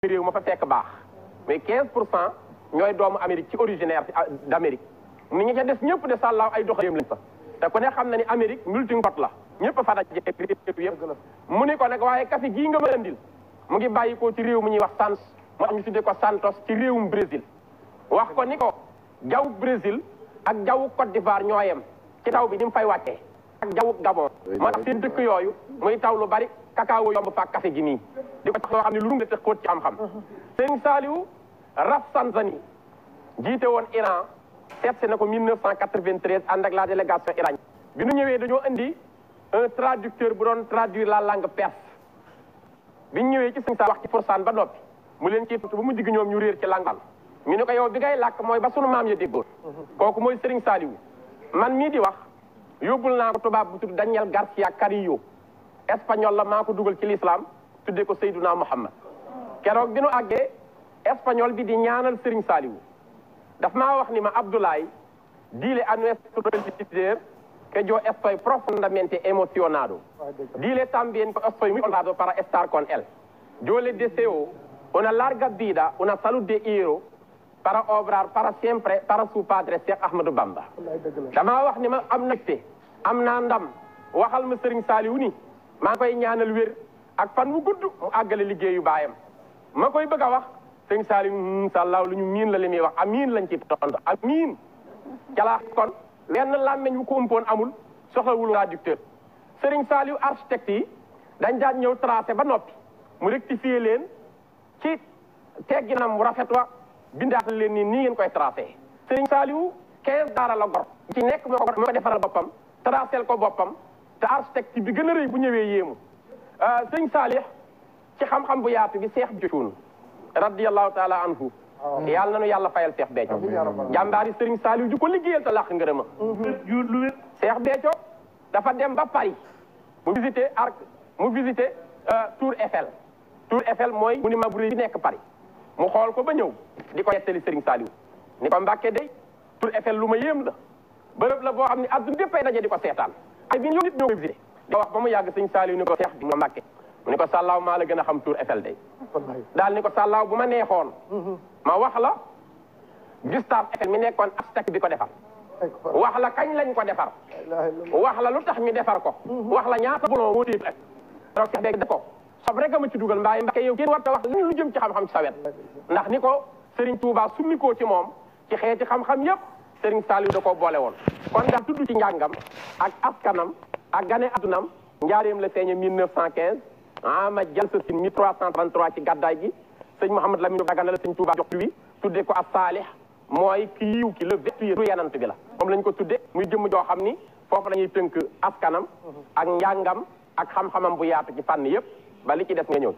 réew ma fa fekk baax mais 15% ñooy doomu Amérique ci originaire d'Amérique ni ñu ca des ñëpp de sàllaaw ay doxaleem lañ fa te ku ne xam na ni Amérique multi-pot la ñëpp fa daje réew yëpp mu ni ko nag waaye café gii nga ma andil mu ngi bàyyi ko ci réew mu ñuy wax Santos moo tax ñu tuddee ko Santos ci réewum Brésil wax ko ni ko jaww Brésil ak jaww Côte d'Ivoire ñoo yem ci taw bi ni mu fay wàccee ak jaww Gabon moo tax seen dëkk yooyu muy taw lu bari cacao yomb fa café gi nii di ko tax loo xam ne lu nga tëx xóot ci xam-xam Serigne Saliou Rafsanjani jiite woon Iran seet si na ko 1993 ànd ak la délégation iranienne bi nu ñëwee dañoo indi un traducteur bu doon traduire la langue perse bi ñu ñëwee ci Serigne Saliou wax ci forsaan ba noppi mu leen ciy ba mu digg ñoom ñu réer ci langue ñu ne ko yow bi ngay làkk mooy ba sunu maam ya déggoon kooku mooy Serigne Saliou man mii di wax yóbbul naa ko tubaab bu tudd Daniel Garcia Carillo espagnol la maa ko dugal ci l'islam tuddee ko Seydouna Muhammad keroog bi nu àggee espagnol bi di ñaanal Serigne Saliou daf maa wax ni ma Abdoulaye dile a nuestro líder que yo estoy profundamente emocionado dile también que estoy muy honrado para estar con él yo le deseo una larga vida una salud de hierro para obrar para siempre para su padre Cheikh Ahmadou Bamba damaa wax ni ma am nagte am naa ndam waxal ma Serigne Saliou ni maa koy ñaanal wér ak fan wu gudd mu àggale liggéeyu baayam ma koy bëgg a wax Serigne Saliou sàllaaw lu ñu miin la li muy wax amiin lañ ci tontu amiin calaa kon wenn làmmeñ wu ko umpoon amul soxlawul traducteur Serigne Saliou architecte yi dañ daan ñëw tracé ba noppi mu rectifier leen ci tegginam rafet wa bindaat leen nii ngeen koy tracé Serigne Saliou 15 daara la gor ci nekk moo ko defaral boppam tracel ko boppam te architecte bi gën a rëy bu ñëwee yéemu Serigne Saliou ci xam-xam bu yaatu bi Cheikh Béthio radiyallahu taala anhu yàlla na nu yàlla fayal Cheikh Béthio jàmbaari Serigne Saliou ju ko liggéeyal te làq ngërëma Cheikh Béthio dafa dem ba Paris mu visité Tour Eiffel mooy monument bu rëy bi nekk Paris mu xool ko ba ñëw di ko yettali Serigne Saliou ni ko Mbàkke day Tour Eiffel lu ma yéem la bërëb la boo xam ne adduna bépp ay daje di ko seetaan ay bi yow nit ñoo visité di wax ba mu yàgg Serigne Saliou ni ko Cheikh di nga Mbàkke mu ni ko sàllaaw maa la gën a xam Tour Eiffel day daal ni ko sàllaaw bu ma neexoon ma wax la Gustave Eiffel mi nekkoon architecte bi ko defar wax la kañ lañ ko defar wax la lu tax ñu defar ko wax la ñaata bulon moo téye rek Cheikh Béthio ko sob rek a ma ci dugal mbaaye Mbàkke yow kenn war ta wax lu jëm ci xam-xam ci sa wet ndax ni ko Serigne Touba summikoo ci moom ci xeeti xam-xam yépp Serigne Saliou da koo boole woon kon daal tudd ci njàngam ak askanam ak gane addunam njaareem la feeñe 1915 ma jël sa sin 1333 ci gàddaay gi sëñ Mouhamed Lamine Dagana la sëñ Touba jox wi tuddee ko as saalih mooy ki yiw ki le vertueux yanant bi la moom lañ ko tudde muy jëmm joo xam ni foofu la ñuy tënk askanam ak njàngam ak xam-xamam bu yaatu ci fànn yépp ba li ci des nga ñëw